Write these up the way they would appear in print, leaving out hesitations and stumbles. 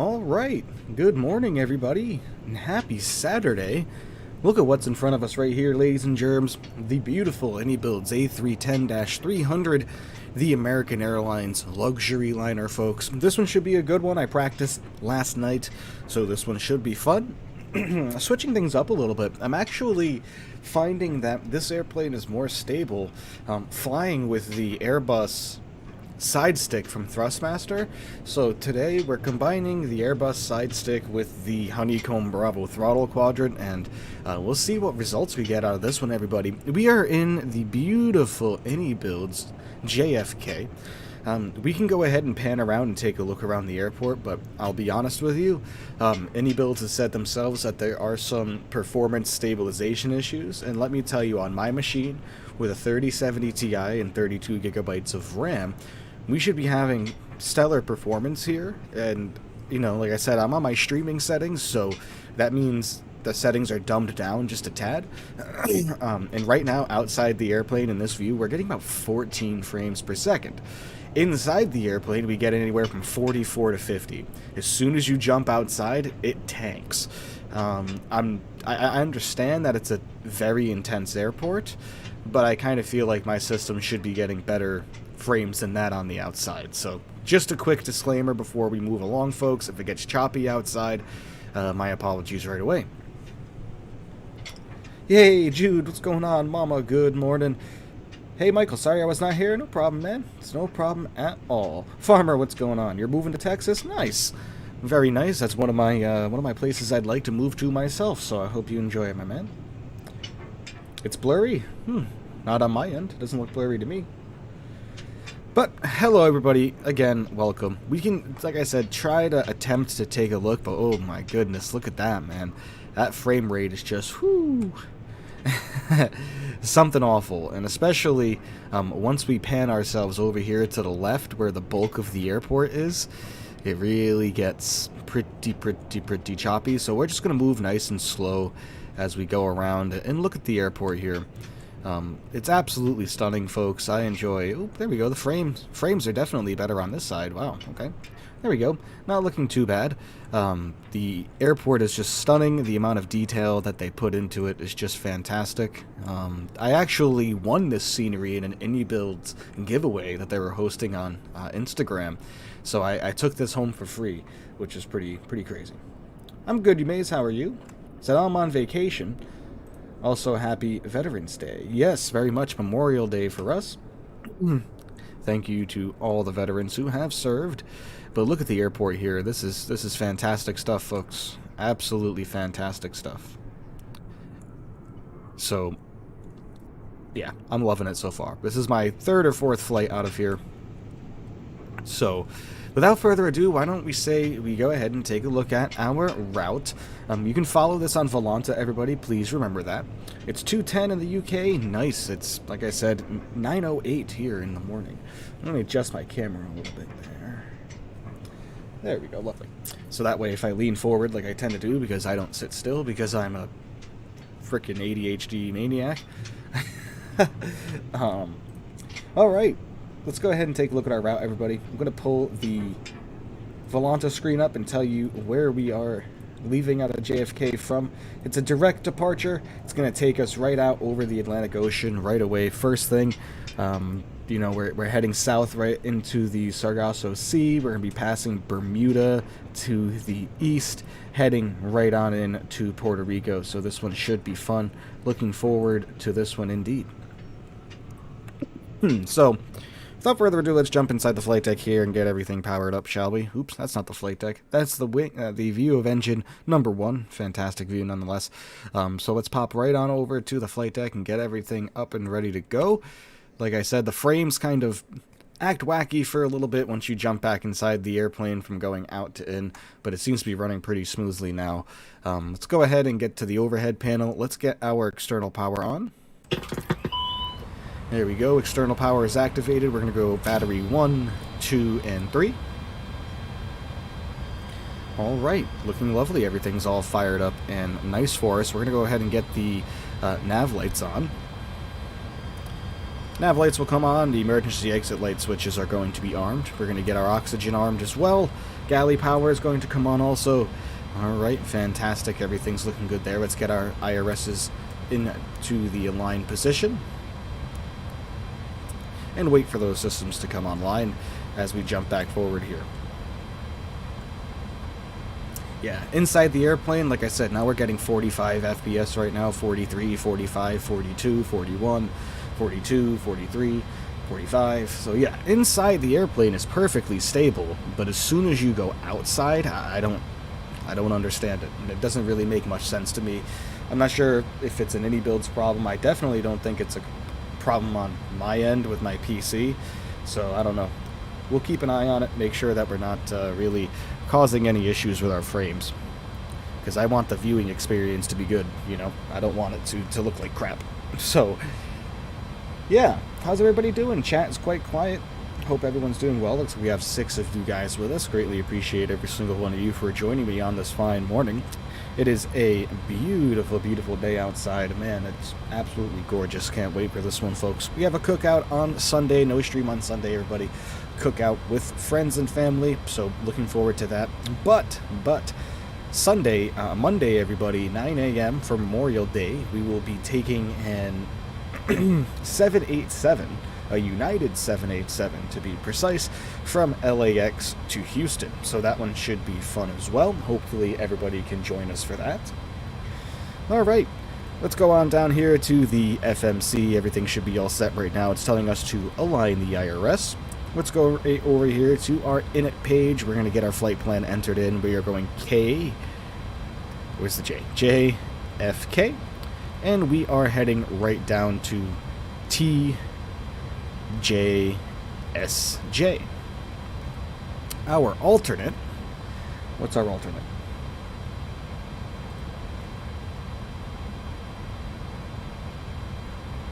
Alright, good morning everybody, and happy Saturday. Look at what's in front of us right here, ladies and germs. The beautiful iniBuilds A310-300, the American Airlines luxury liner, folks. This one should be a good one. I practiced last night, so this one should be fun. Switching things up a little bit, I'm actually finding that this airplane is more stable flying with the Airbus side stick from Thrustmaster. So today we're combining the Airbus side stick with the Honeycomb Bravo throttle quadrant, and we'll see what results we get out of this one, everybody. We are in the beautiful iniBuilds JFK. We can go ahead and pan around and take a look around the airport, but I'll be honest with you, iniBuilds has said themselves that there are some performance stabilization issues, and let me tell you, on my machine with a 3070 Ti and 32 gigabytes of RAM, we should be having stellar performance here. And, you know, like I said, I'm on my streaming settings, so that means the settings are dumbed down just a tad. And right now, outside the airplane in this view, we're getting about 14 frames per second. Inside the airplane, we get anywhere from 44 to 50. As soon as you jump outside, it tanks. I understand that it's a very intense airport, but I kind of feel like my system should be getting better frames than that on the outside. So just a quick disclaimer before we move along, folks. If it gets choppy outside, my apologies right away. Yay, Jude, what's going on? Mama, good morning. Hey, Michael, sorry I was not here. No problem, man. It's no problem at all. Farmer, what's going on? You're moving to Texas? Nice. Very nice. That's one of my places I'd like to move to myself, so I hope you enjoy it, my man. It's blurry? Not on my end. It doesn't look blurry to me. But, hello everybody, again, welcome. We can, like I said, try to attempt to take a look, but oh my goodness, look at that, man. That frame rate is just, whoo, something awful. And especially, once we pan ourselves over here to the left, where the bulk of the airport is, it really gets pretty choppy. So we're just going to move nice and slow as we go around and look at the airport here. It's absolutely stunning, folks. I enjoy... Oh, there we go. The frames are definitely better on this side. Wow, okay. There we go. Not looking too bad. The airport is just stunning. The amount of detail that they put into it is just fantastic. I actually won this scenery in an iniBuilds giveaway that they were hosting on Instagram. So I took this home for free, which is pretty crazy. I'm good, you mays. How are you? Said I'm on vacation. Also, happy Veterans Day. Yes, very much Memorial Day for us. Thank you to all the veterans who have served. But look at the airport here. This is fantastic stuff, folks. Absolutely fantastic stuff. So, yeah, I'm loving it so far. This is my third or fourth flight out of here. So, without further ado, why don't we say we go ahead and take a look at our route. You can follow this on Volanta, everybody. Please remember that. It's 2:10 in the UK. Nice. It's, like I said, 9:08 here in the morning. Let me adjust my camera a little bit there. There we go. Lovely. So that way, if I lean forward like I tend to do, because I don't sit still, because I'm a freaking ADHD maniac. All right. Let's go ahead and take a look at our route, everybody. I'm going to pull the Volanta screen up and tell you where we are leaving out of JFK from. It's a direct departure. It's going to take us right out over the Atlantic Ocean right away. First thing, you know, we're heading south right into the Sargasso Sea. We're going to be passing Bermuda to the east, heading right on in to Puerto Rico. So this one should be fun. Looking forward to this one indeed. So, without further ado, let's jump inside the flight deck here and get everything powered up, shall we? Oops, that's not the flight deck. That's the wing, the view of engine number 1. Fantastic view, nonetheless. So let's pop right on over to the flight deck and get everything up and ready to go. Like I said, the frames kind of act wacky for a little bit once you jump back inside the airplane from going out to in, but it seems to be running pretty smoothly now. Let's go ahead and get to the overhead panel. Let's get our external power on. There we go, external power is activated. We're going to go battery 1, 2, and 3. Alright, looking lovely. Everything's all fired up and nice for us. We're going to go ahead and get the nav lights on. Nav lights will come on. The emergency exit light switches are going to be armed. We're going to get our oxygen armed as well. Galley power is going to come on also. Alright, fantastic. Everything's looking good there. Let's get our IRSs into the aligned position. And wait for those systems to come online as we jump back forward here. Yeah, inside the airplane, like I said, now we're getting 45 FPS right now, 43, 45, 42, 41, 42, 43, 45. So yeah, inside the airplane is perfectly stable, but as soon as you go outside, I don't understand it. And it doesn't really make much sense to me. I'm not sure if it's an iniBuilds problem. I definitely don't think it's a problem on my end with my PC. So I don't know. We'll keep an eye on it, make sure that we're not really causing any issues with our frames. Because I want the viewing experience to be good, you know. I don't want it to look like crap. So, yeah. How's everybody doing? Chat is quite quiet. Hope everyone's doing well. Looks like we have 6 of you guys with us. Greatly appreciate every single one of you for joining me on this fine morning. It is a beautiful, beautiful day outside. Man, it's absolutely gorgeous. Can't wait for this one, folks. We have a cookout on Sunday. No stream on Sunday, everybody. Cookout with friends and family, so looking forward to that. But Sunday, Monday, everybody, 9 a.m. for Memorial Day, we will be taking an 787, a United 787 to be precise, from LAX to Houston. So that one should be fun as well. Hopefully everybody can join us for that. All right, let's go on down here to the FMC. Everything should be all set right now. It's telling us to align the IRS. Let's go over here to our init page. We're going to get our flight plan entered in. We are going where's the J? JFK. And we are heading right down to TJSJ. Our alternate, what's our alternate?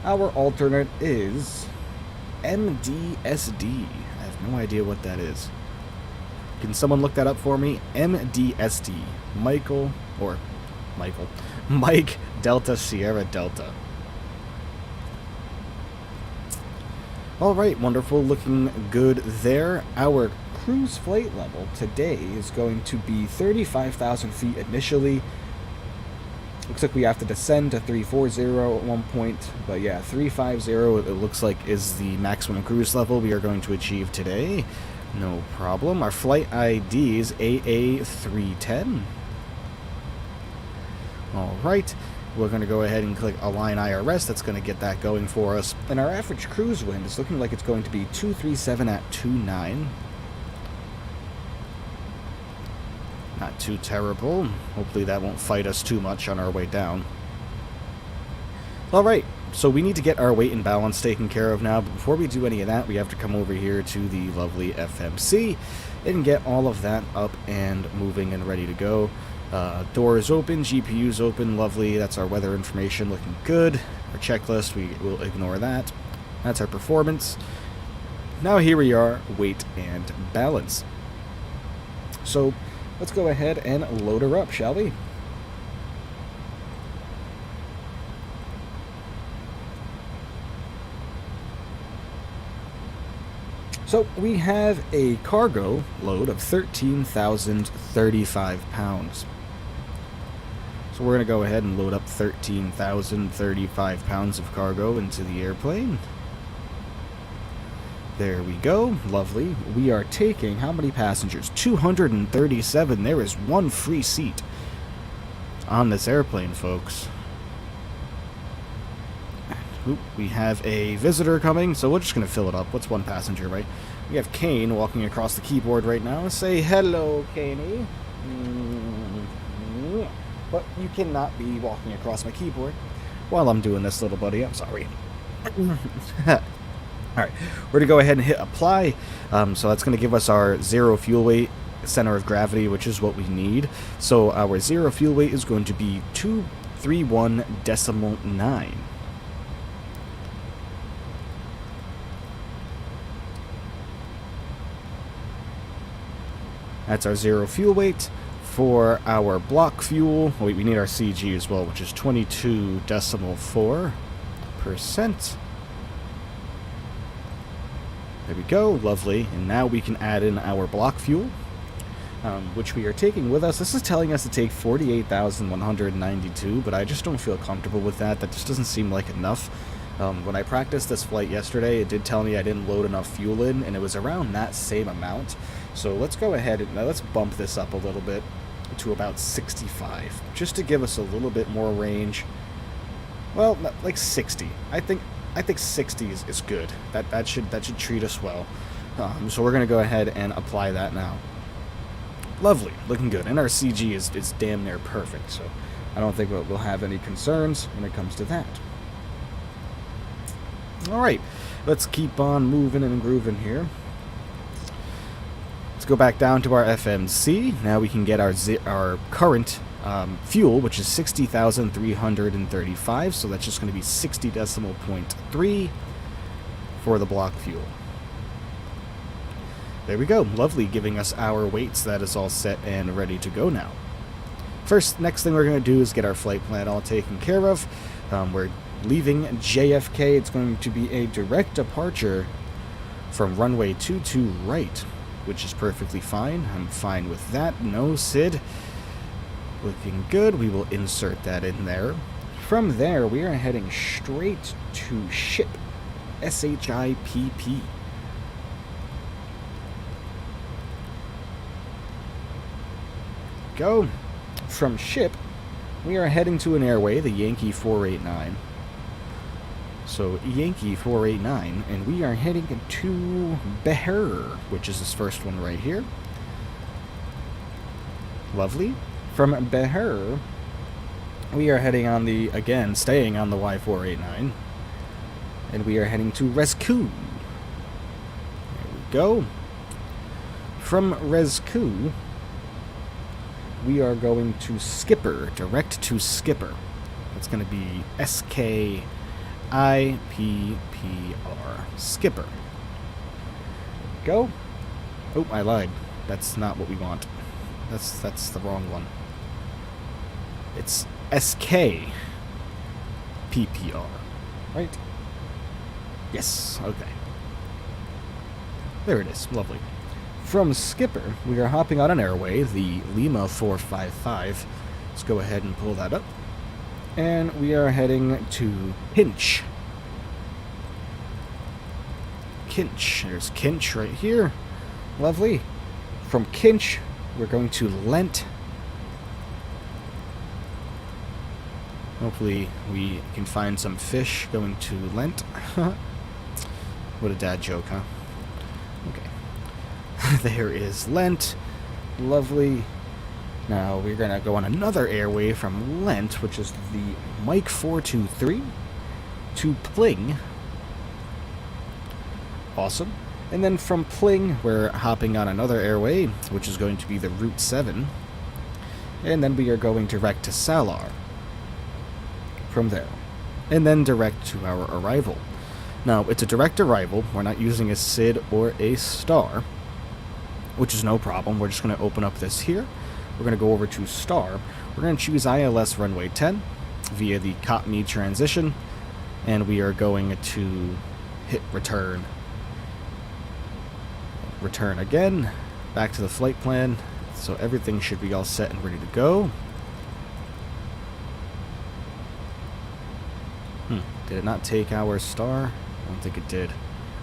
Our alternate is MDSD. I have no idea what that is. Can someone look that up for me? MDSD. Mike Delta Sierra Delta. Alright, wonderful. Looking good there. Our cruise flight level today is going to be 35,000 feet initially. Looks like we have to descend to 340 at one point, but yeah, 350 it looks like is the maximum cruise level we are going to achieve today. No problem. Our flight ID is iniA310. Alright, we're going to go ahead and click Align IRS. That's going to get that going for us. And our average cruise wind is looking like it's going to be 237 at 29. Not too terrible. Hopefully that won't fight us too much on our way down. Alright, so we need to get our weight and balance taken care of now, but before we do any of that, we have to come over here to the lovely FMC and get all of that up and moving and ready to go. Doors open, GPU's open, lovely. That's our weather information looking good. Our checklist, we will ignore that. That's our performance. Now here we are, weight and balance. So let's go ahead and load her up, shall we? So we have a cargo load of 13,035 pounds. So we're going to go ahead and load up 13,035 pounds of cargo into the airplane. There we go. Lovely. We are taking how many passengers? 237. There is one free seat on this airplane, folks. Oop, we have a visitor coming, so we're just going to fill it up. What's one passenger, right? We have Kane walking across the keyboard right now. Say hello, Kaney. But you cannot be walking across my keyboard while I'm doing this, little buddy. I'm sorry. Alright, we're going to go ahead and hit apply. So that's going to give us our zero fuel weight, center of gravity, which is what we need. So our zero fuel weight is going to be 231.9. That's our zero fuel weight. For our block fuel, wait, we need our CG as well, which is 22.4%. There we go, lovely. And now we can add in our block fuel, which we are taking with us. This is telling us to take 48,192, but I just don't feel comfortable with that. That just doesn't seem like enough. When I practiced this flight yesterday, it did tell me I didn't load enough fuel in, and it was around that same amount. So let's go ahead and let's bump this up a little bit to about 65, just to give us a little bit more range. Well, like 60. I think 60 is good. That should treat us well. So we're gonna go ahead and apply that now. Lovely, looking good, and our CG is damn near perfect. So I don't think we'll have any concerns when it comes to that. All right, let's keep on moving and grooving here. Let's go back down to our FMC. Now we can get our current fuel, which is 60,335. So that's just going to be 60.3 for the block fuel. There we go. Lovely, giving us our weights. That is all set and ready to go now. Next thing we're going to do is get our flight plan all taken care of. We're leaving JFK. It's going to be a direct departure from runway 22 right, which is perfectly fine. I'm fine with that. No SID. Looking good. We will insert that in there. From there, we are heading straight to ship. SHIPP. Go. From ship, we are heading to an airway, the Yankee 489. So Yankee 489, and we are heading to Behar, which is this first one right here. Lovely. From Behar, we are heading on staying on the Y489, and we are heading to Rescue. There we go. From Rescue, we are going to Skipper, direct to Skipper. That's going to be SKIPPR, Skipper. Go. Oh, I lied. That's not what we want. That's the wrong one. It's SKPPR, right? Yes, okay. There it is, lovely. From Skipper, we are hopping on an airway, the Lima 455. Let's go ahead and pull that up. And we are heading to Kinch. Kinch. There's Kinch right here. Lovely. From Kinch, we're going to Lent. Hopefully we can find some fish going to Lent. What a dad joke, huh? Okay. There is Lent. Lovely. Now we're going to go on another airway from Lent, which is the Mike 423 to Pling. Awesome. And then from Pling, we're hopping on another airway, which is going to be the Route 7. And then we are going direct to Salar from there. And then direct to our arrival. Now, it's a direct arrival. We're not using a SID or a star, which is no problem. We're just going to open up this here. We're going to go over to star. We're going to choose ILS runway 10 via the COP-ME transition, and we are going to hit return. Return again, back to the flight plan. So everything should be all set and ready to go. Did it not take our star? I don't think it did.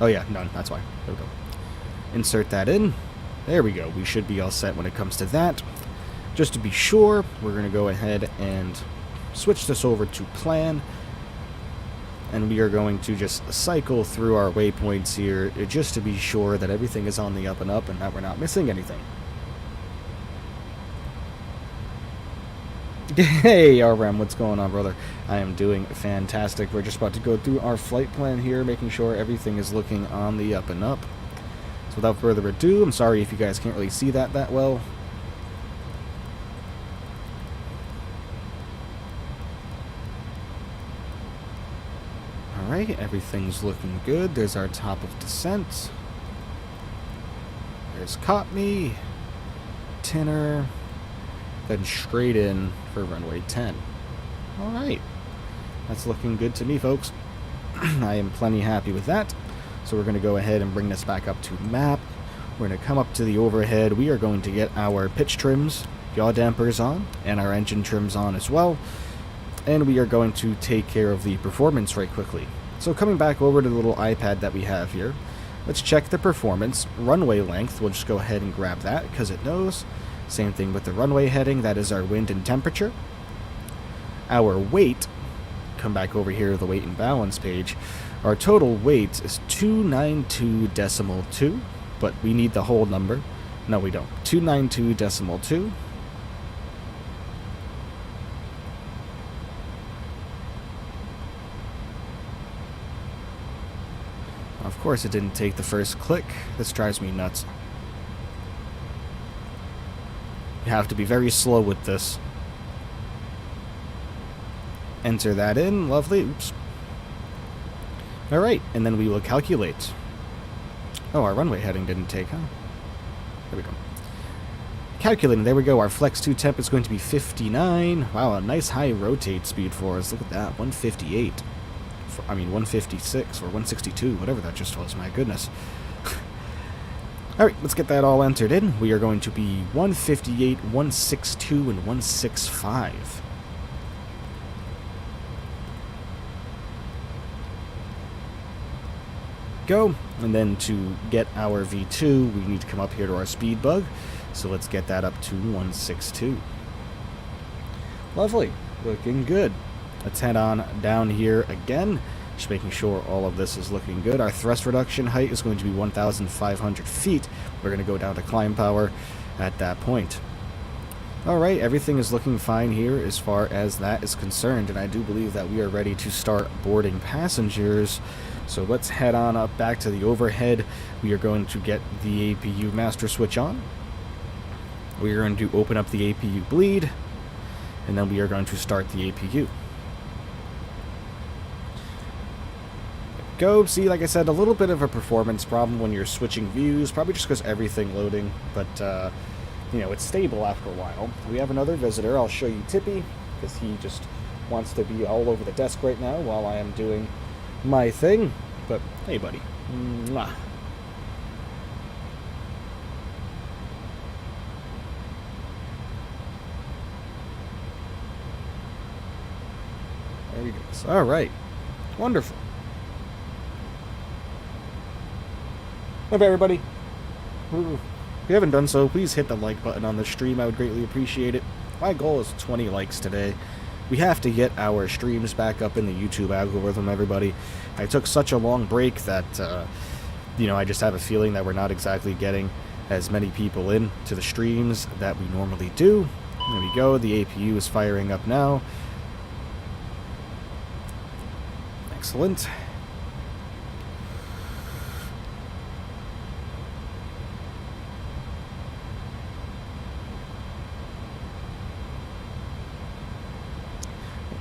Oh yeah, none. That's why. There we go. Insert that in. There we go. We should be all set when it comes to that. Just to be sure, we're going to go ahead and switch this over to plan. And we are going to just cycle through our waypoints here just to be sure that everything is on the up and up and that we're not missing anything. Hey, RM, what's going on, brother? I am doing fantastic. We're just about to go through our flight plan here, making sure everything is looking on the up and up. So without further ado, I'm sorry if you guys can't really see that well. Alright, everything's looking good. There's our top of descent. There's COP-ME, Itinerary, then straight in for runway 10. Alright, that's looking good to me, folks. I am plenty happy with that. So we're going to go ahead and bring this back up to map. We're going to come up to the overhead. We are going to get our pitch trims, yaw dampers on, and our engine trims on as well. And we are going to take care of the performance right quickly. So coming back over to the little iPad that we have here, let's check the performance. Runway length, we'll just go ahead and grab that because it knows. Same thing with the runway heading, that is our wind and temperature. Our weight, come back over here to the weight and balance page. Our total weight is 292.2, but we need the whole number. No, we don't. 292.2. Of course it didn't take the first click. This drives me nuts. You have to be very slow with this. Enter that in. Lovely. Oops. Alright, and then we will calculate. Oh, our runway heading didn't take, huh? There we go. Calculating, there we go. Our flex 2 temp is going to be 59. Wow, a nice high rotate speed for us. Look at that, 158. I mean, 156 or 162, whatever that just was. My goodness. Alright, let's get that all entered in. We are going to be 158, 162, and 165. Go. And then to get our V2, we need to come up here to our speed bug. So let's get that up to 162. Lovely. Looking good. Let's head on down here again. Just making sure all of this is looking good. Our thrust reduction height is going to be 1,500 feet. We're going to go down to climb power at that point. Alright, everything is looking fine here as far as that is concerned, and I do believe that we are ready to start boarding passengers. So let's head on up back to the overhead. We are going to get the APU master switch on. We are going to open up the APU bleed, and then we are going to start the APU. Go. See, like I said, a little bit of a performance problem when you're switching views, probably just because everything loading, but you know, it's stable after a while. We have another visitor. I'll show you Tippy, because he just wants to be all over the desk right now while I am doing my thing. But hey, buddy. Mwah. There he goes. All right. Wonderful. Hope everybody. If you haven't done so, please hit the like button on the stream. I would greatly appreciate it. My goal is 20 likes today. We have to get our streams back up in the YouTube algorithm, everybody. I took such a long break that, you know, I just have a feeling that we're not exactly getting as many people in to the streams that we normally do. There we go. The APU is firing up now. Excellent.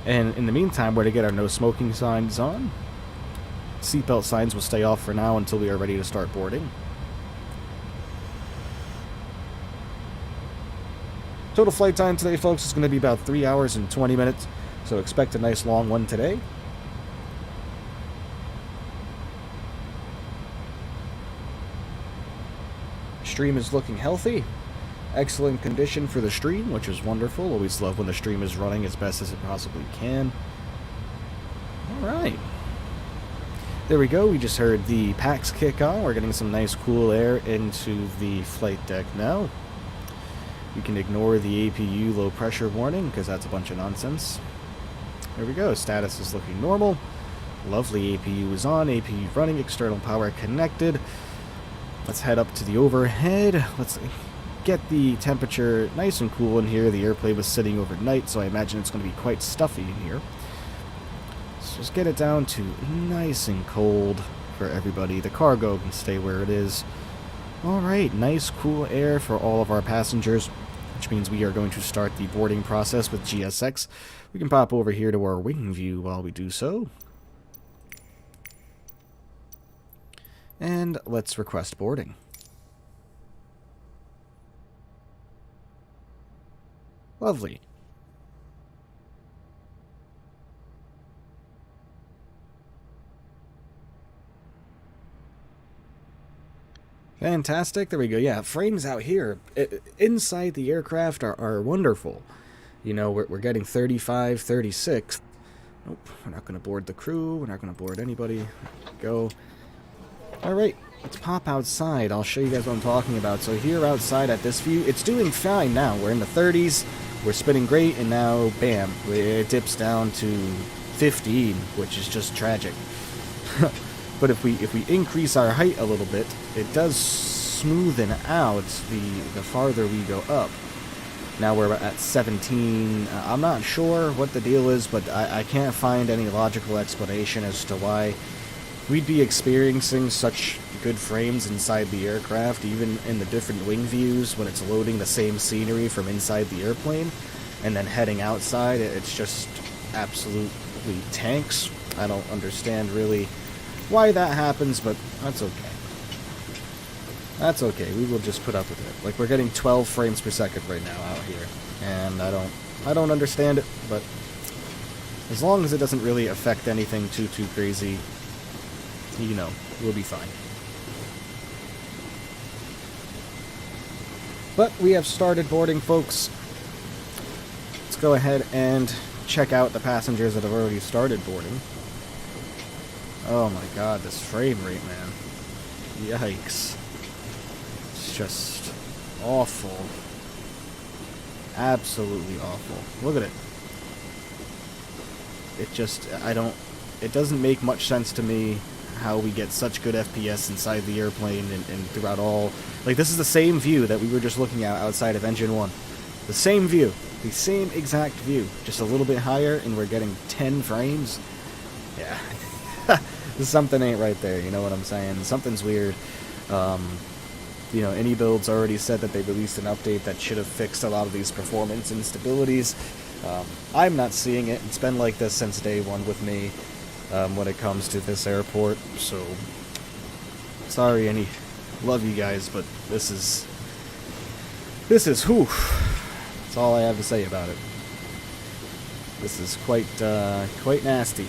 And in the meantime, we're to get our no smoking signs on. Seatbelt signs will stay off for now until we are ready to start boarding. Total flight time today, folks, is going to be about 3 hours and 20 minutes. So expect a nice long one today. Stream is looking healthy. Excellent condition for the stream, which is wonderful. Always love when the stream is running as best as it possibly can. Alright. There we go. We just heard the PACs kick on. We're getting some nice cool air into the flight deck now. We can ignore the APU low pressure warning because that's a bunch of nonsense. There we go. Status is looking normal. Lovely. APU is on. APU running. External power connected. Let's head up to the overhead. Let's get the temperature nice and cool in here. The airplane was sitting overnight, so I imagine it's going to be quite stuffy in here. Let's just get it down to nice and cold for everybody. The cargo can stay where it is. Alright, nice cool air for all of our passengers, which means we are going to start the boarding process with GSX. We can pop over here to our wing view while we do so. And let's request boarding. Lovely. Fantastic. There we go. Yeah, frames out here inside the aircraft are wonderful. You know, we're getting 35, 36. Nope, we're not going to board the crew. We're not going to board anybody. There we go. All right, let's pop outside. I'll show you guys what I'm talking about. So here outside at this view, it's doing fine now. We're in the 30s. We're spinning great, and now, bam, it dips down to 15, which is just tragic. But if we increase our height a little bit, it does smoothen out the farther we go up. Now we're at 17. I'm not sure what the deal is, but I can't find any logical explanation as to why we'd be experiencing such good frames inside the aircraft, even in the different wing views when it's loading the same scenery from inside the airplane, and then heading outside, it's just absolutely tanks. I don't understand really why that happens, but that's okay. That's okay. We will just put up with it. Like, we're getting 12 frames per second right now out here, and I don't understand it, but as long as it doesn't really affect anything too crazy, you know, we'll be fine. But we have started boarding, folks. Let's go ahead and check out the passengers that have already started boarding. Oh my god, this frame rate, man. Yikes. It's just awful. Absolutely awful. Look at it. It just, it doesn't make much sense to me how we get such good FPS inside the airplane and throughout all. Like, this is the same view that we were just looking at outside of Engine 1. The same view. The same exact view. Just a little bit higher, and we're getting 10 frames. Yeah. Something ain't right there, you know what I'm saying? Something's weird. You know, iniBuilds already said that they released an update that should have fixed a lot of these performance instabilities. I'm not seeing it. It's been like this since day one with me when it comes to this airport. So, sorry, love you guys, but this is whew. That's all I have to say about it. This is quite nasty.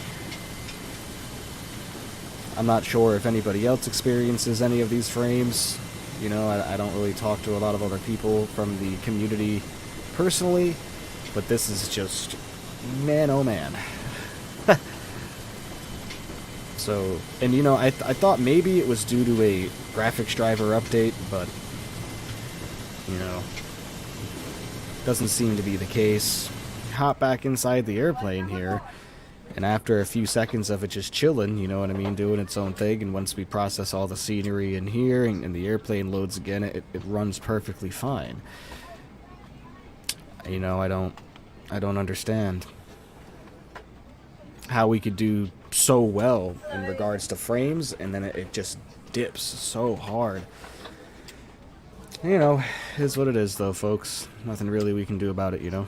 I'm not sure if anybody else experiences any of these frames. You know, I don't really talk to a lot of other people from the community personally, but this is just, man oh man. So, and you know, I thought maybe it was due to a graphics driver update, but, you know, doesn't seem to be the case. Hop back inside the airplane here, and after a few seconds of it just chilling, you know what I mean, doing its own thing, and once we process all the scenery in here and the airplane loads again, it runs perfectly fine. You know, I don't understand how we could do so well in regards to frames, and then it just dips so hard. You know, it is what it is, though, folks. Nothing really we can do about it, you know.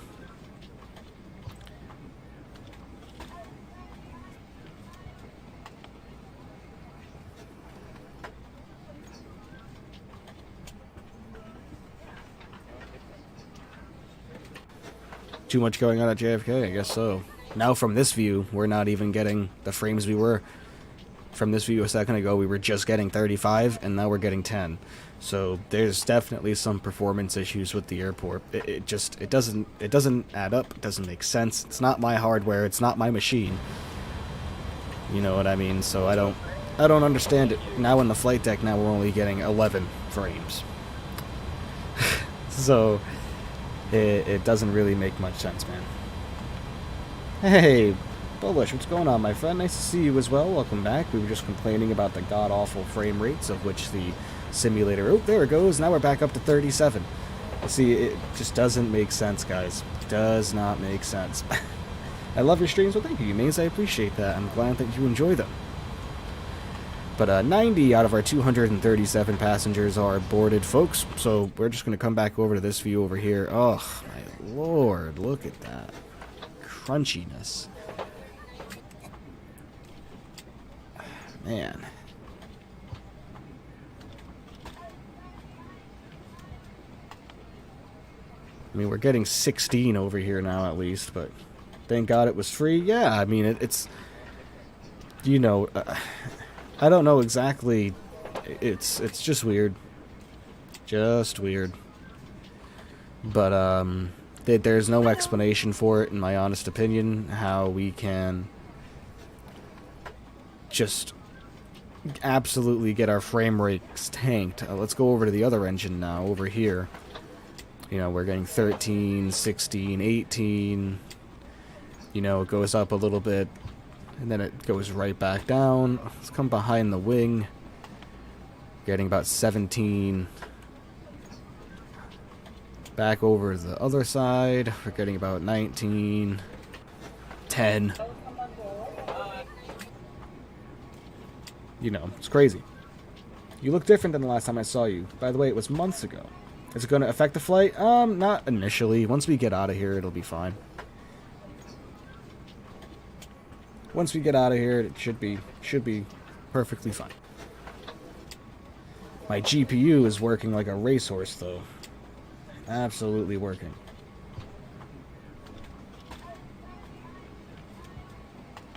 Too much going on at JFK, I guess so. Now from this view, we're not even getting the frames we were. From this view a second ago, we were just getting 35, and now we're getting 10. So there's definitely some performance issues with the airport. It doesn't add up. It doesn't make sense. It's not my hardware. It's not my machine. You know what I mean? So I don't understand it. Now in the flight deck, now we're only getting 11 frames. So it doesn't really make much sense, man. Hey, Bullish, what's going on, my friend? Nice to see you as well. Welcome back. We were just complaining about the god-awful frame rates of which the simulator... Oh, there it goes. Now we're back up to 37. See, it just doesn't make sense, guys. Does not make sense. I love your streams. Well, thank you, Maze. I appreciate that. I'm glad that you enjoy them. But 90 out of our 237 passengers are boarded, folks. So we're just going to come back over to this view over here. Oh, my lord. Look at that. Crunchiness. Man. I mean, we're getting 16 over here now at least, but thank God it was free. Yeah, I mean, it's, you know, I don't know exactly. It's just weird. Just weird. But, there's no explanation for it, in my honest opinion, how we can just absolutely get our frame rates tanked. Let's go over to the other engine now, over here. You know, we're getting 13, 16, 18. You know, it goes up a little bit, and then it goes right back down. Let's come behind the wing. Getting about 17. Back over to the other side, we're getting about 19. 10. You know, it's crazy. You look different than the last time I saw you. By the way, it was months ago. Is it going to affect the flight? Not initially. Once we get out of here, it'll be fine. Once we get out of here, it should be perfectly fine. My GPU is working like a racehorse, though. Absolutely working.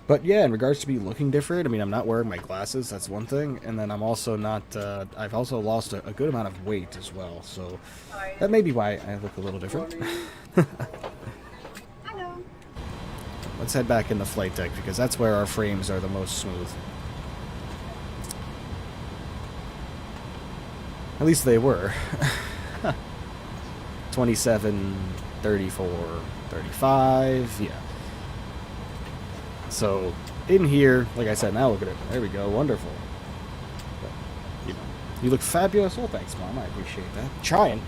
But yeah, in regards to me looking different, I mean, I'm not wearing my glasses, that's one thing, and then I'm also not, I've also lost a good amount of weight as well, so that may be why I look a little different. Hello. Let's head back in the flight deck, because that's where our frames are the most smooth. At least they were. 27, 34, 35, yeah. So, in here, like I said, now look at it. There we go, wonderful. But, you know, you look fabulous. Oh, thanks, Mom, I appreciate that. Trying.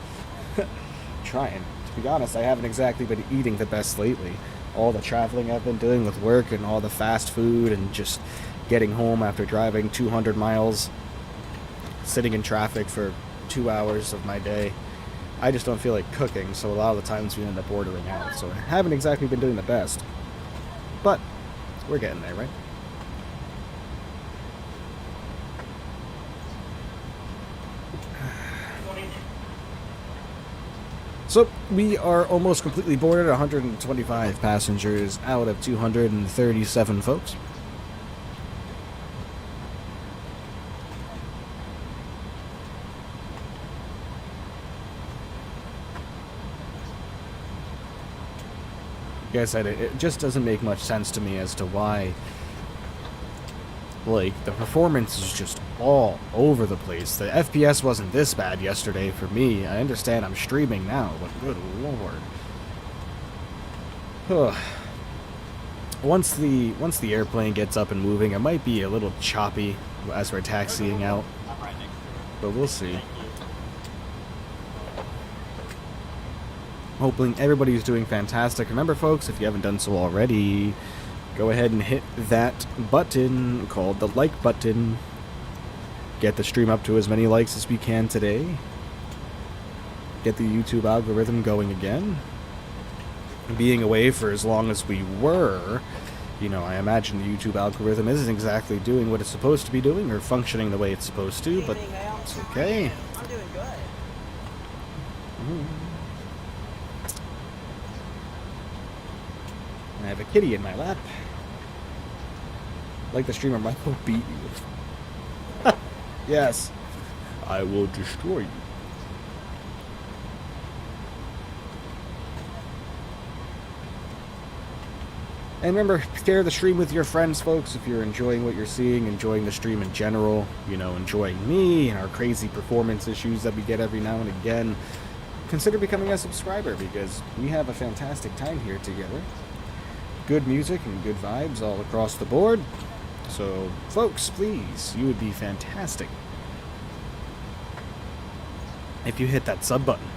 Trying. To be honest, I haven't exactly been eating the best lately. All the traveling I've been doing with work and all the fast food and just getting home after driving 200 miles, sitting in traffic for 2 hours of my day. I just don't feel like cooking, so a lot of the times we end up ordering out. So I haven't exactly been doing the best. But we're getting there, right? So, we are almost completely boarded, 125 passengers out of 237 folks. Like I said, it just doesn't make much sense to me as to why, like, the performance is just all over the place. The FPS wasn't this bad yesterday for me. I understand I'm streaming now, but good lord. Once the airplane gets up and moving, it might be a little choppy as we're taxiing out, but we'll see. Hoping everybody's doing fantastic. Remember, folks, if you haven't done so already, go ahead and hit that button called the like button. Get the stream up to as many likes as we can today. Get the YouTube algorithm going again. Being away for as long as we were, you know, I imagine the YouTube algorithm isn't exactly doing what it's supposed to be doing or functioning the way it's supposed to, but it's okay. I'm doing good. I have a kitty in my lap. Like the streamer Michael beat you. Yes. I will destroy you. And remember, share the stream with your friends, folks, if you're enjoying what you're seeing, enjoying the stream in general, you know, enjoying me and our crazy performance issues that we get every now and again. Consider becoming a subscriber, because we have a fantastic time here together. Good music and good vibes all across the board. So, folks, please, you would be fantastic if you hit that sub button.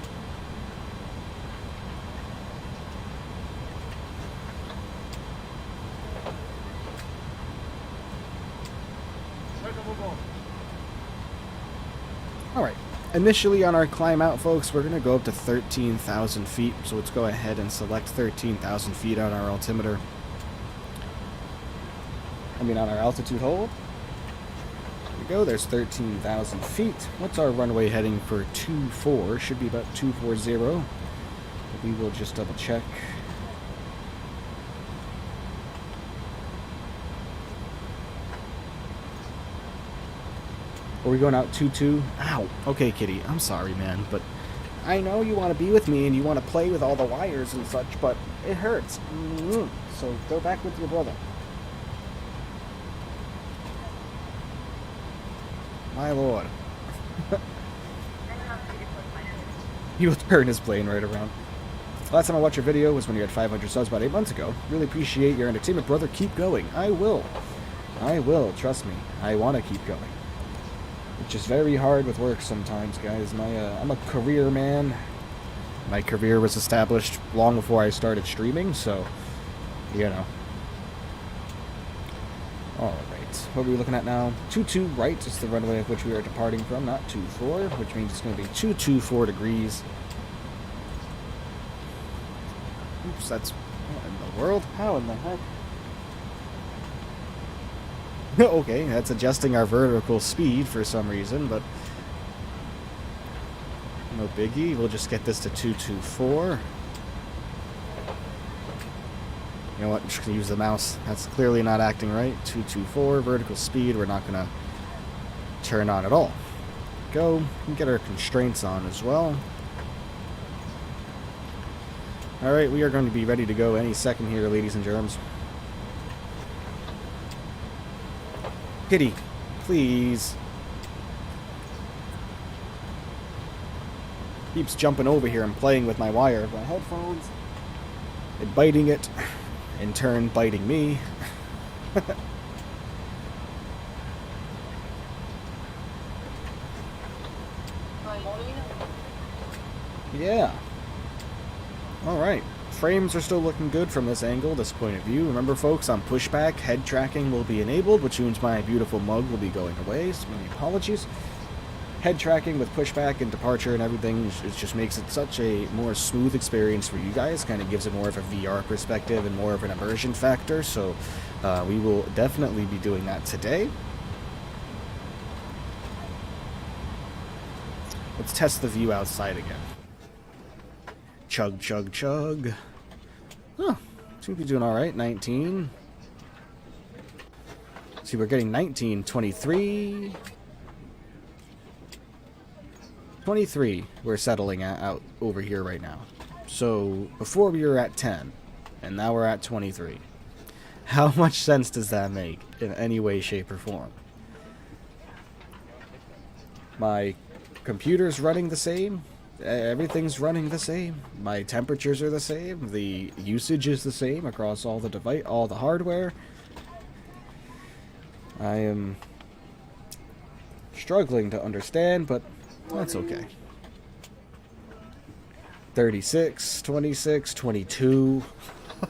Alright, initially on our climb out, folks, we're going to go up to 13,000 feet, so let's go ahead and select 13,000 feet on our altimeter. On our altitude hold. There we go, there's 13,000 feet. What's our runway heading for 24? Should be about 240. We will just double check. Are we going out 2-2? Ow. Okay, kitty. I'm sorry, man, but I know you want to be with me and you want to play with all the wires and such, but it hurts. So go back with your brother. My lord. You'll turn his plane right around. Last time I watched your video was when you had 500 subs about 8 months ago. Really appreciate your entertainment, brother. Keep going. I will. I will. Trust me. I want to keep going. It's just very hard with work sometimes, guys. I'm a career man. My career was established long before I started streaming, so, you know. Alright, what are we looking at now? 22 right is the runway of which we are departing from, not 24, which means it's going to be 224 degrees. Oops, that's... what in the world? How in the heck? Okay, that's adjusting our vertical speed for some reason, but no biggie. We'll just get this to 224. You know what? I'm just going to use the mouse. That's clearly not acting right. 224, vertical speed, we're not going to turn on at all. Go. We can get our constraints on as well. Alright, we are going to be ready to go any second here, ladies and germs. Kitty, please. Keeps jumping over here and playing with my wire of my headphones. And biting it. In turn, biting me. Yeah. Alright. Frames are still looking good from this angle, this point of view. Remember, folks, on pushback, head tracking will be enabled, which means my beautiful mug will be going away. So many apologies. Head tracking with pushback and departure and everything, it just makes it such a more smooth experience for you guys. Kind of gives it more of a VR perspective and more of an immersion factor. So we will definitely be doing that today. Let's test the view outside again. Chug, chug, chug. Huh. Seems to be doing alright. 19. See, we're getting 19, 23. 23 we're settling at out over here right now. So, before we were at 10, and now we're at 23. How much sense does that make in any way, shape, or form? My computer's running the same. Everything's running the same. My temperatures are the same. The usage is the same across all the all the hardware. I am struggling to understand, but that's okay. 36, 26, 22.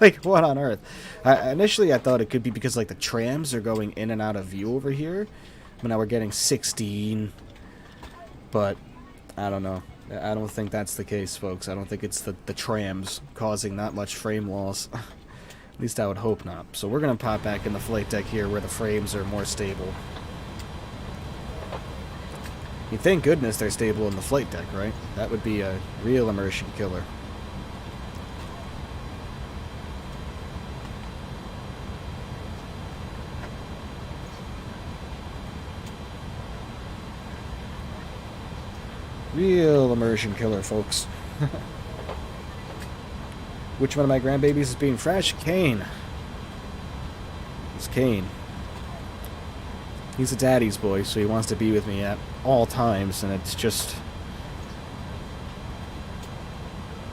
Like, what on earth? Initially, I thought it could be because, like, the trams are going in and out of view over here. But now we're getting 16. But, I don't know. I don't think that's the case, folks. I don't think it's the trams causing that much frame loss. At least I would hope not. So we're going to pop back in the flight deck here where the frames are more stable. You thank goodness they're stable in the flight deck, right? That would be a real immersion killer. Real immersion killer, folks. Which one of my grandbabies is being fresh? Kane. It's Kane. He's a daddy's boy, so he wants to be with me at all times, and it's just,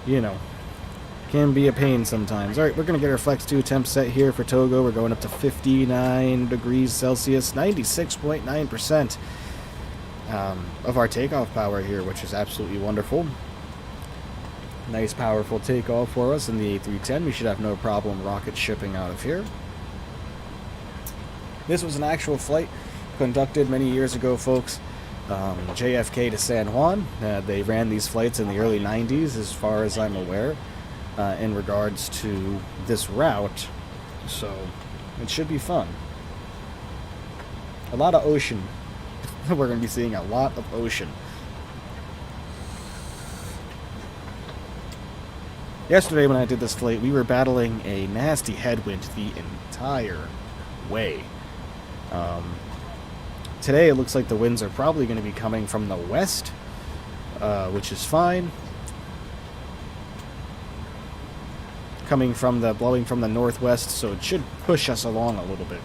you know, can be a pain sometimes. Alright, we're going to get our Flex 2 temp set here for Togo. We're going up to 59 degrees Celsius, 96.9% of our takeoff power here, which is absolutely wonderful. Nice, powerful takeoff for us in the A310. We should have no problem rocket shipping out of here. This was an actual flight conducted many years ago, folks. JFK to San Juan. They ran these flights in the early 90s, as far as I'm aware, in regards to this route. So, it should be fun. A lot of ocean. We're going to be seeing a lot of ocean. Yesterday when I did this flight, we were battling a nasty headwind the entire way. Today it looks like the winds are probably going to be coming from the west, which is fine. Blowing from the northwest, so it should push us along a little bit.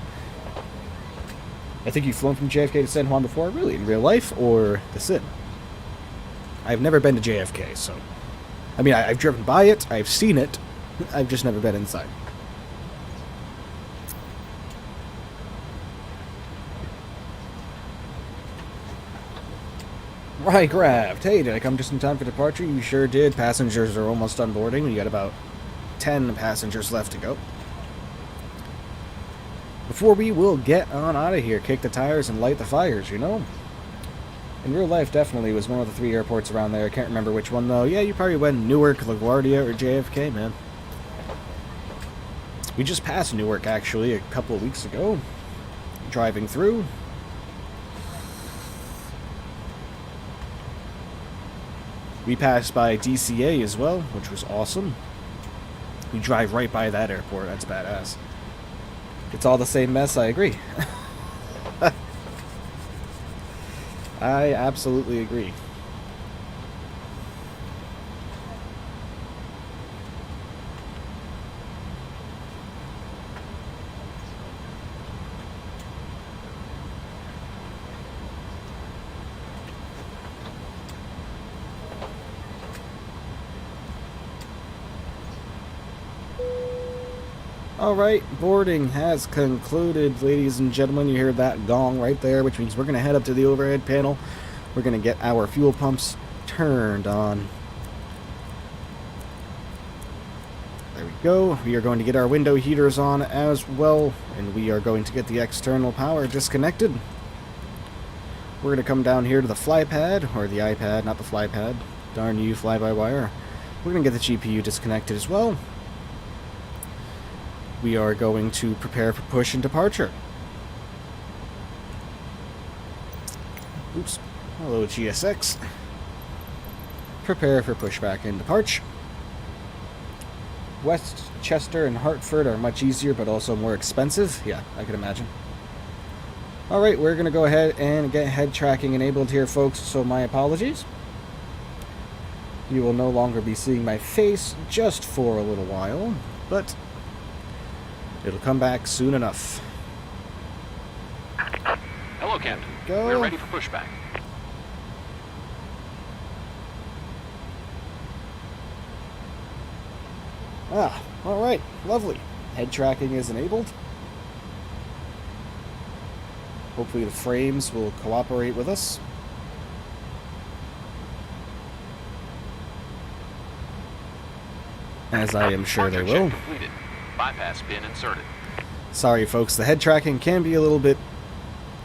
I think you've flown from JFK to San Juan before, really, in real life, or the sim? I've never been to JFK, so... I mean, I've driven by it, I've seen it, I've just never been inside. Right, grabbed. Hey, did I come just in time for departure? You sure did. Passengers are almost done boarding. We got about 10 passengers left to go. Before we will get on out of here, kick the tires and light the fires, you know? In real life, definitely was one of the 3 airports around there. I can't remember which one, though. Yeah, you probably went Newark, LaGuardia, or JFK, man. We just passed Newark, actually, a couple of weeks ago. Driving through. We passed by DCA as well, which was awesome. We drive right by that airport. That's badass. It's all the same mess, I agree. I absolutely agree. Alright, boarding has concluded, ladies and gentlemen. You hear that gong right there, which means we're going to head up to the overhead panel. We're going to get our fuel pumps turned on. There we go. We are going to get our window heaters on as well, and we are going to get the external power disconnected. We're going to come down here to the fly pad, or the iPad, not the fly pad. Darn you, fly-by-wire. We're going to get the GPU disconnected as well. We are going to prepare for push and departure. Oops. Hello, GSX. Prepare for pushback and departure. Westchester and Hartford are much easier, but also more expensive. Yeah, I can imagine. Alright, we're going to go ahead and get head tracking enabled here, folks, so my apologies. You will no longer be seeing my face just for a little while, but it'll come back soon enough. Hello, Captain. Go. We're ready for pushback. Ah, alright. Lovely. Head tracking is enabled. Hopefully the frames will cooperate with us. As I am sure they will. Completed. Bypass pin inserted. Sorry, folks. The head tracking can be a little bit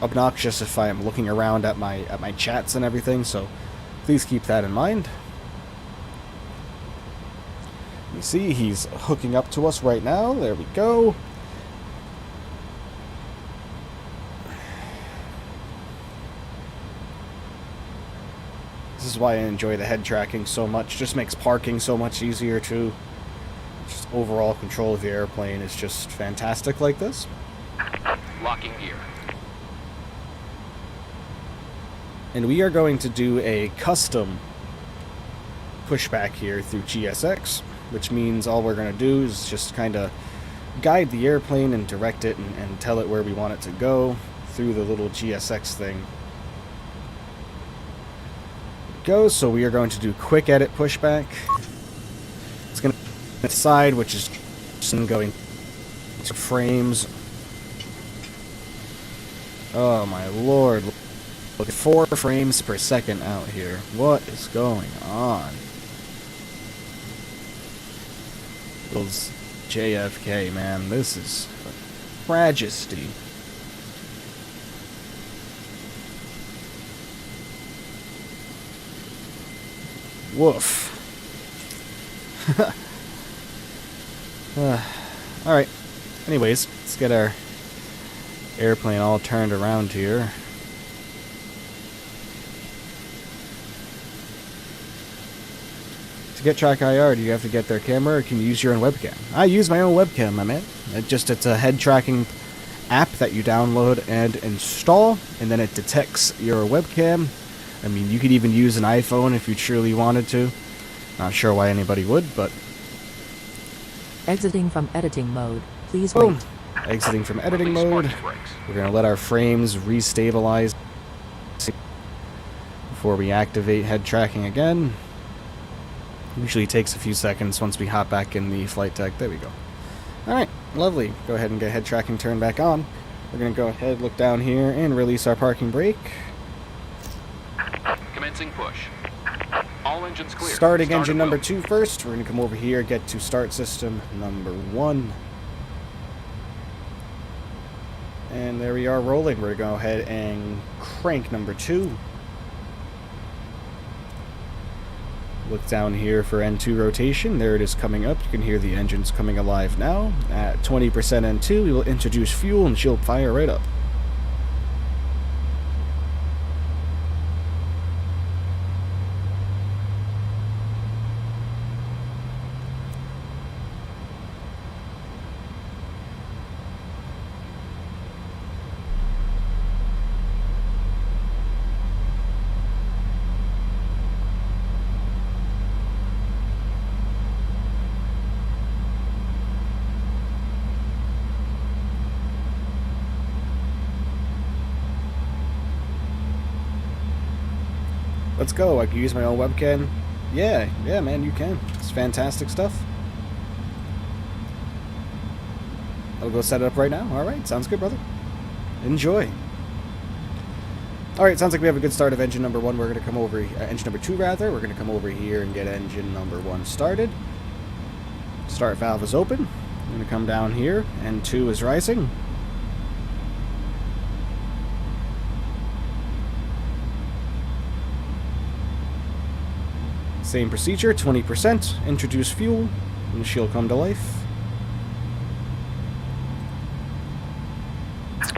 obnoxious if I am looking around at my chats and everything, so please keep that in mind. You see, he's hooking up to us right now. There we go. This is why I enjoy the head tracking so much. Just makes parking so much easier too. Just overall control of the airplane is just fantastic like this. Locking gear. And we are going to do a custom pushback here through GSX, which means all we're going to do is just kind of guide the airplane and direct it and tell it where we want it to go through the little GSX thing. Go. So we are going to do quick edit pushback. It's going to side, which is going to frames. Oh my lord. Look at 4 frames per second out here. What is going on? Those JFK, man. This is majesty. Woof. Alright. Anyways, let's get our airplane all turned around here. To get Track IR, do you have to get their camera, or can you use your own webcam? I use my own webcam, my man. It's a head tracking app that you download and install, and then it detects your webcam. I mean, you could even use an iPhone if you truly wanted to. Not sure why anybody would, but... Exiting from editing mode. Please Boom. wait. Exiting from editing Release mode. parking brakes. We're going to let our frames restabilize before we activate head tracking again. Usually takes a few seconds once we hop back in the flight deck. There we go. Alright, lovely. Go ahead and get head tracking turned back on. We're going to go ahead, look down here, and release our parking brake. Commencing push. All engines clear. Starting Start engine at number will. 2 first. We're going to come over here, get to start system number 1. And there we are rolling. We're going to go ahead and crank number 2. Look down here for N2 rotation. There it is coming up. You can hear the engines coming alive now. At 20% N2, we will introduce fuel and she'll fire right up. Let's go. I can use my own webcam. Yeah, man, you can. It's fantastic stuff. I'll go set it up right now. Alright, sounds good, brother. Enjoy. Alright, sounds like we have a good start of engine number 1. We're going to come over... engine number 2, rather. We're going to come over here and get engine number 1 started. Start valve is open. I'm going to come down here. N2 is rising. Same procedure, 20%, introduce fuel, and she'll come to life.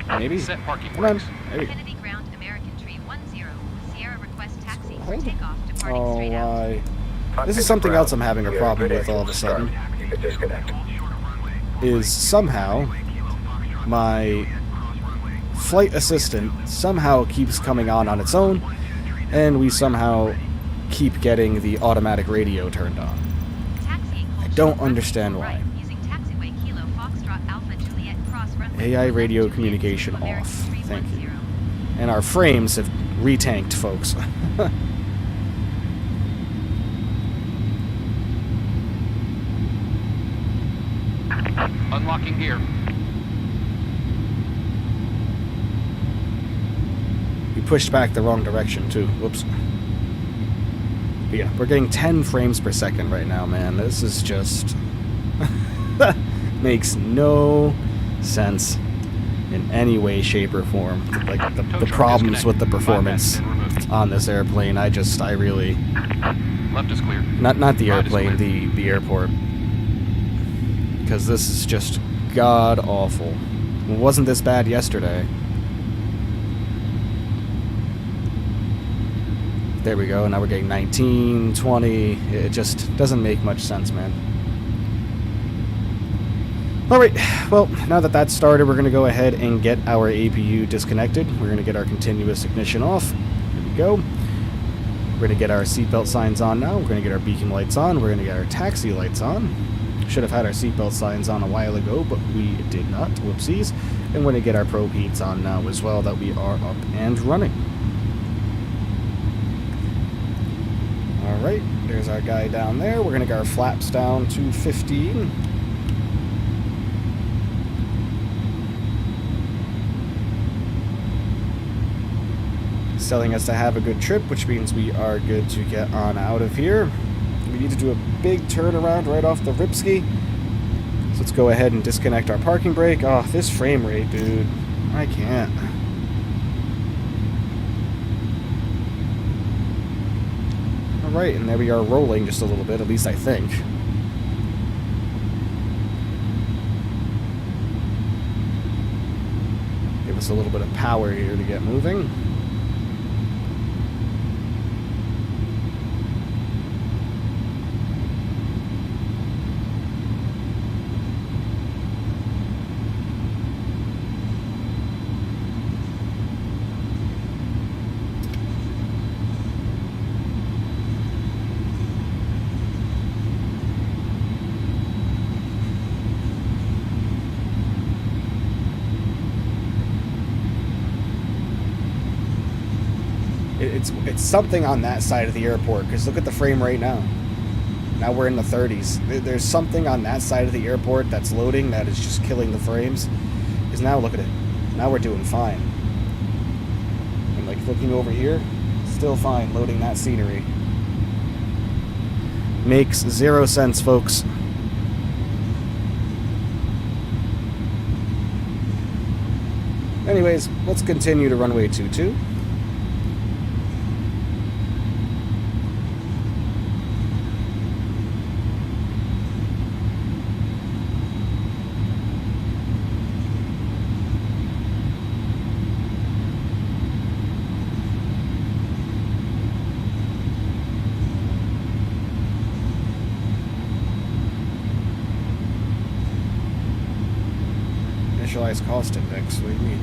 Maybe. Set parking Come on. brakes. There we go. Kennedy Ground, American Tree 10. Sierra request taxi for Hold on. takeoff, departing Oh, straight out. why? This is something else I'm having a problem with all of a sudden. Is somehow my flight assistant somehow keeps coming on its own, and we somehow keep getting the automatic radio turned on. I don't understand why. AI radio communication off. Thank you. And our frames have retanked, folks. Unlocking gear. We pushed back the wrong direction, too. Whoops. But yeah, we're getting 10 frames per second right now, man. This is just... makes no sense in any way, shape, or form. Like, the problems with the performance on this airplane, I really... Left is clear. Not the Right is airplane, clear. the airport. Because this is just god-awful. It wasn't this bad yesterday. There we go, now we're getting 19, 20. It just doesn't make much sense, man. Alright, well, now that that's started, we're going to go ahead and get our APU disconnected. We're going to get our continuous ignition off. Here we go. We're going to get our seatbelt signs on now. We're going to get our beacon lights on. We're going to get our taxi lights on. Should have had our seatbelt signs on a while ago, but we did not. Whoopsies. And we're going to get our probe heats on now as well, that we are up and running. Alright, there's our guy down there. We're going to get our flaps down to 15. It's telling us to have a good trip, which means we are good to get on out of here. We need to do a big turnaround right off the Ripski. So let's go ahead and disconnect our parking brake. Oh, this frame rate, dude. I can't. Alright, and there we are rolling just a little bit, at least I think. Give us a little bit of power here to get moving. it's something on that side of the airport, because look at the frame rate now. Now we're in the 30s. There's something on that side of the airport that's loading that is just killing the frames. Because now look at it. Now we're doing fine. And like looking over here, still fine loading that scenery. Makes zero sense, folks. Anyways, let's continue to runway 22. Initialized cost index, what do you mean?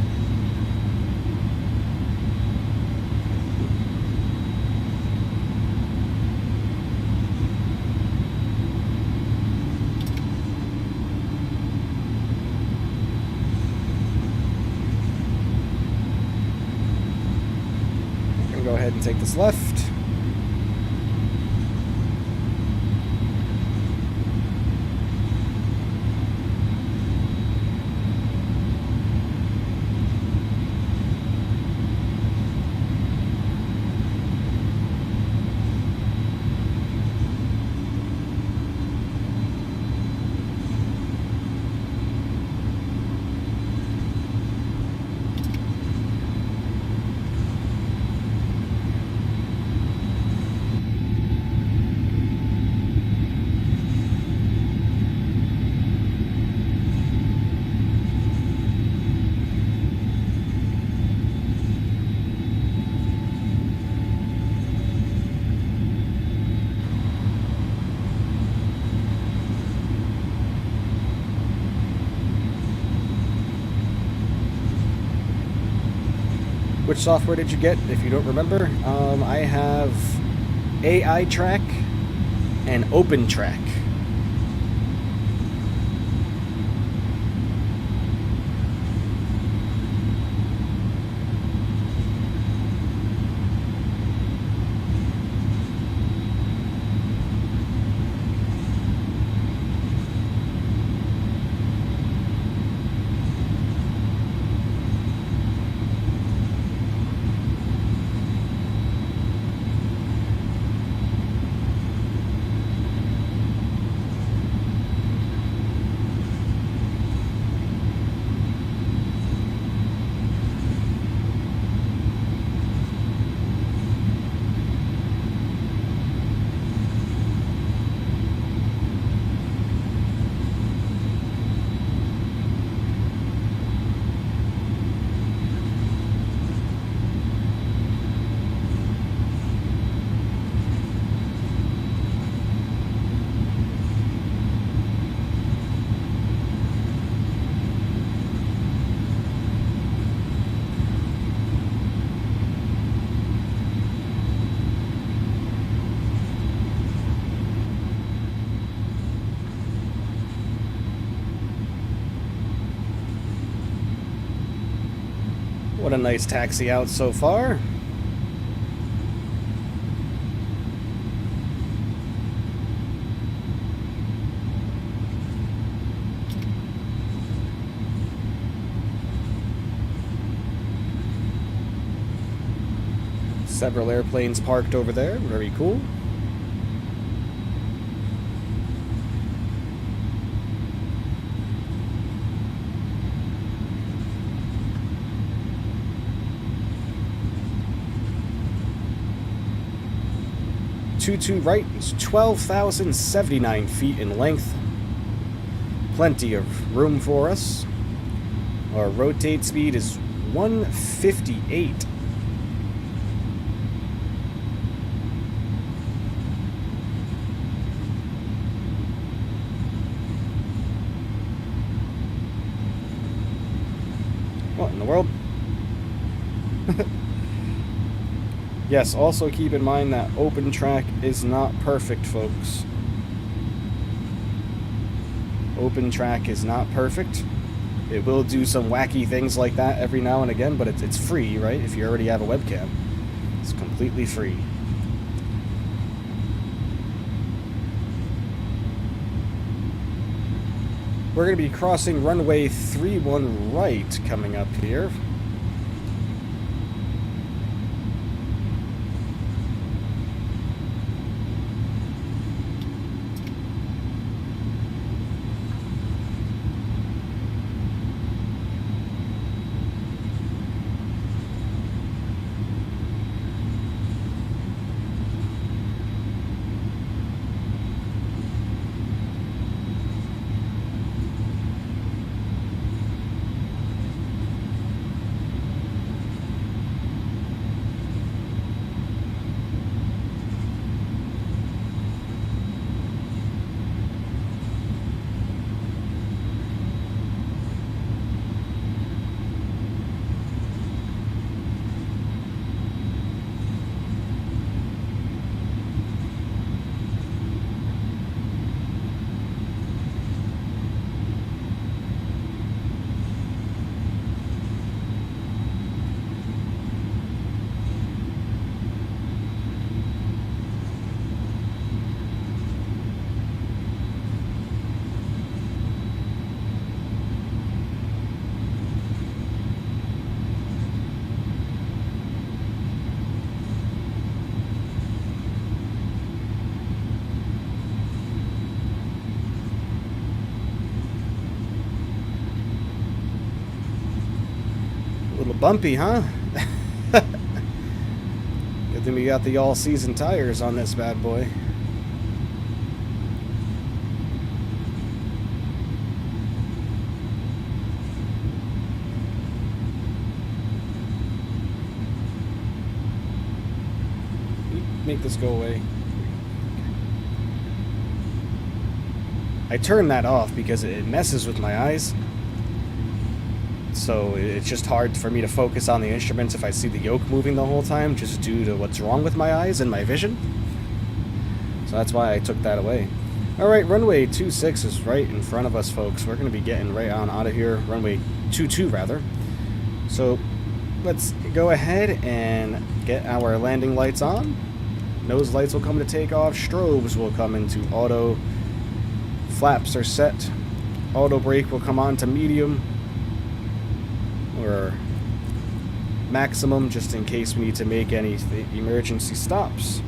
I'm gonna go ahead and take this left. Which software did you get, if you don't remember? I have AI Track and Open Track. What a nice taxi out so far. Several airplanes parked over there, very cool. Two right is 12,079 feet in length. Plenty of room for us. Our rotate speed is 158. What in the world? Yes, also keep in mind that open track is not perfect, folks. Open track is not perfect. It will do some wacky things like that every now and again, but it's free, right? If you already have a webcam. It's completely free. We're going to be crossing runway 31 right coming up here. Bumpy, huh? Good thing we got the all-season tires on this bad boy. Make this go away. I turned that off because it messes with my eyes. So it's just hard for me to focus on the instruments if I see the yoke moving the whole time, just due to what's wrong with my eyes and my vision. So that's why I took that away. Alright, runway 26 is right in front of us, folks. We're going to be getting right on out of here. Runway 22, rather. So let's go ahead and get our landing lights on. Nose lights will come to takeoff. Strobes will come into auto. Flaps are set. Auto brake will come on to medium. Or maximum, just in case we need to make any emergency stops.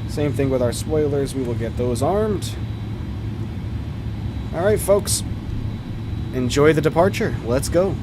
Same thing with our spoilers, we will get those armed. Alright folks, enjoy the departure. Let's go.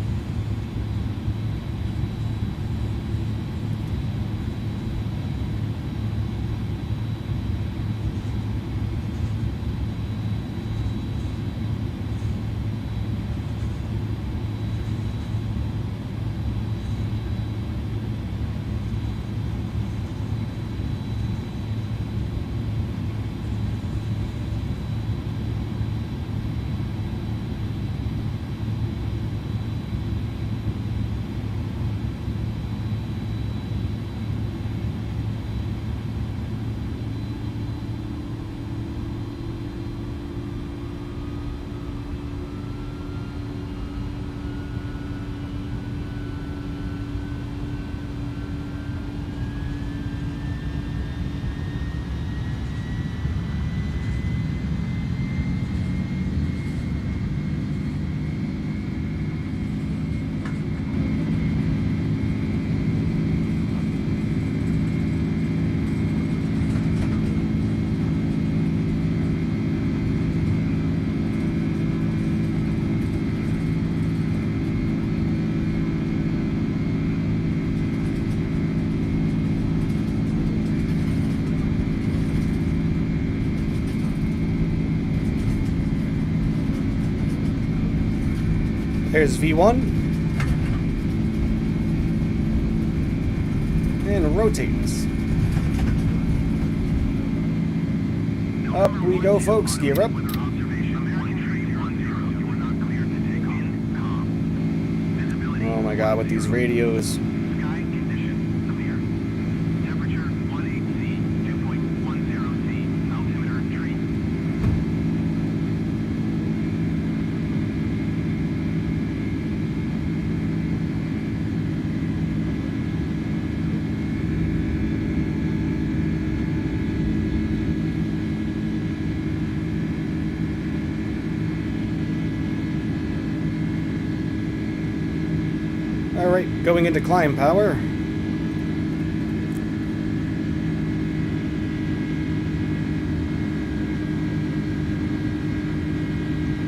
There's V1. And rotates. Up we go, folks. Gear up. Oh my god, with these radios. Going into climb power.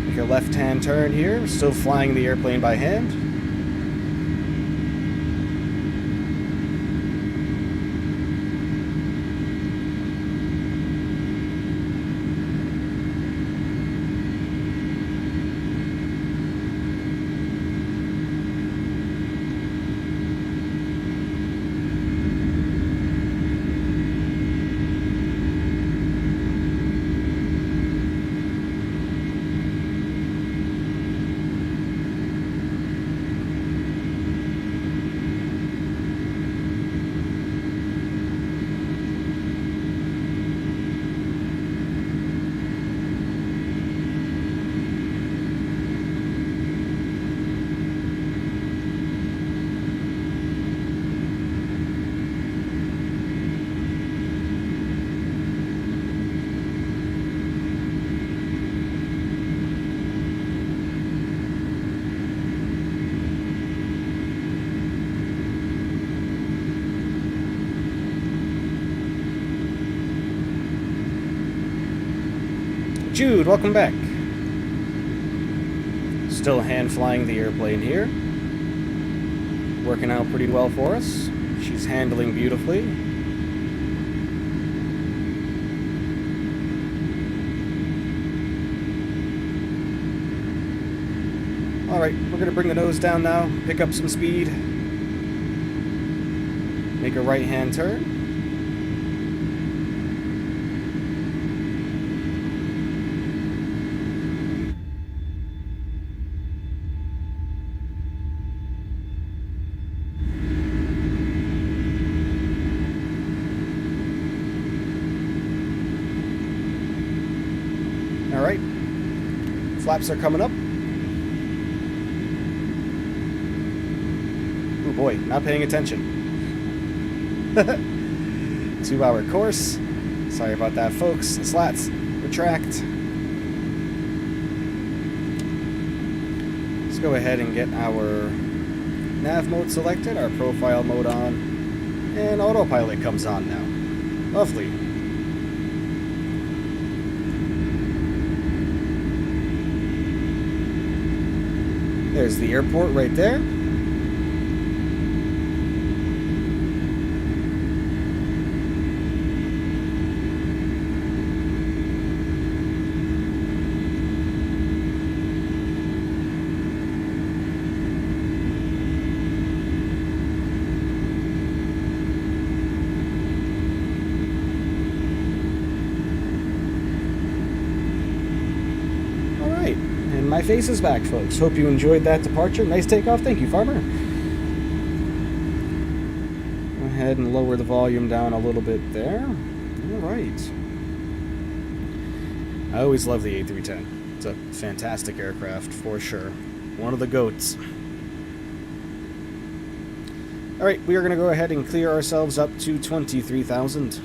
Make a left-hand turn here. Still flying the airplane by hand. Jude, welcome back. Still hand flying the airplane here. Working out pretty well for us. She's handling beautifully. Alright, we're going to bring the nose down now, pick up some speed. Make a right-hand turn. Alright, flaps are coming up. Oh boy, not paying attention. 2-hour course. Sorry about that, folks. Slats, retract. Let's go ahead and get our nav mode selected, our profile mode on, and autopilot comes on now. Lovely. There's the airport right there. My face is back, folks. Hope you enjoyed that departure. Nice takeoff. Thank you, Farmer. Go ahead and lower the volume down a little bit there. All right. I always love the A310. It's a fantastic aircraft, for sure. One of the GOATs. All right, we are going to go ahead and clear ourselves up to 23,000.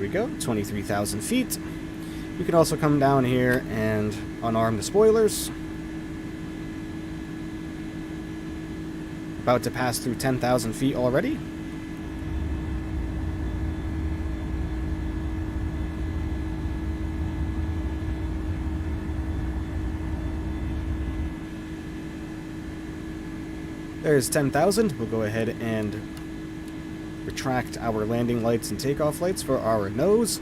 We go, 23,000 feet. We can also come down here and unarm the spoilers. About to pass through 10,000 feet already. There's 10,000. We'll go ahead and retract our landing lights and takeoff lights for our nose.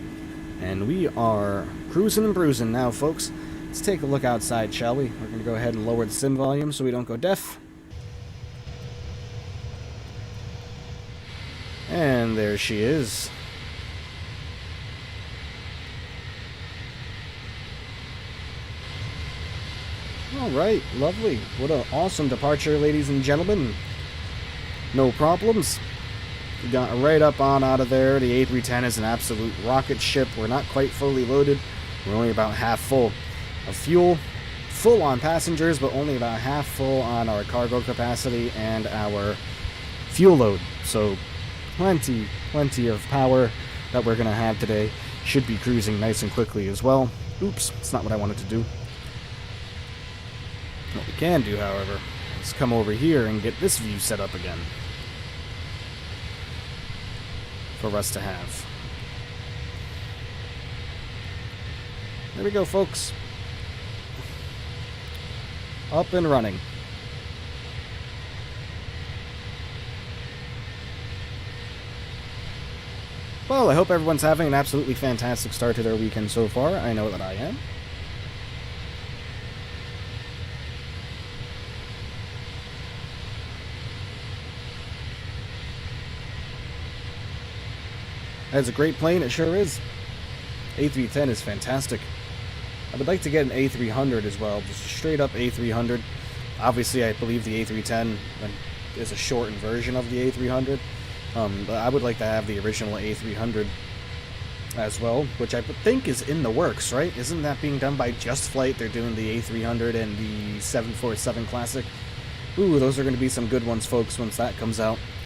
And we are cruising and bruising now, folks. Let's take a look outside, shall we? We're going to go ahead and lower the sim volume so we don't go deaf. And there she is. Alright, lovely. What an awesome departure, ladies and gentlemen. No problems. We got right up on out of there. The A310 is an absolute rocket ship. We're not quite fully loaded. We're only about half full of fuel. Full on passengers, but only about half full on our cargo capacity and our fuel load. So plenty of power that we're going to have today. should be cruising nice and quickly as well. Oops, it's not what I wanted to do. What we can do, however, is come over here and get this view set up again for us to have. There we go, folks. Up and running. Well, I hope everyone's having an absolutely fantastic start to their weekend so far. I know that I am. That's a great plane, it sure is. A310 is fantastic. I would like to get an A300 as well, just a straight up A300. Obviously, I believe the A310 is a shortened version of the A300. But I would like to have the original A300 as well, which I think is in the works, right? Isn't that being done by Just Flight? They're doing the A300 and the 747 Classic. Ooh, those are going to be some good ones, folks, once that comes out.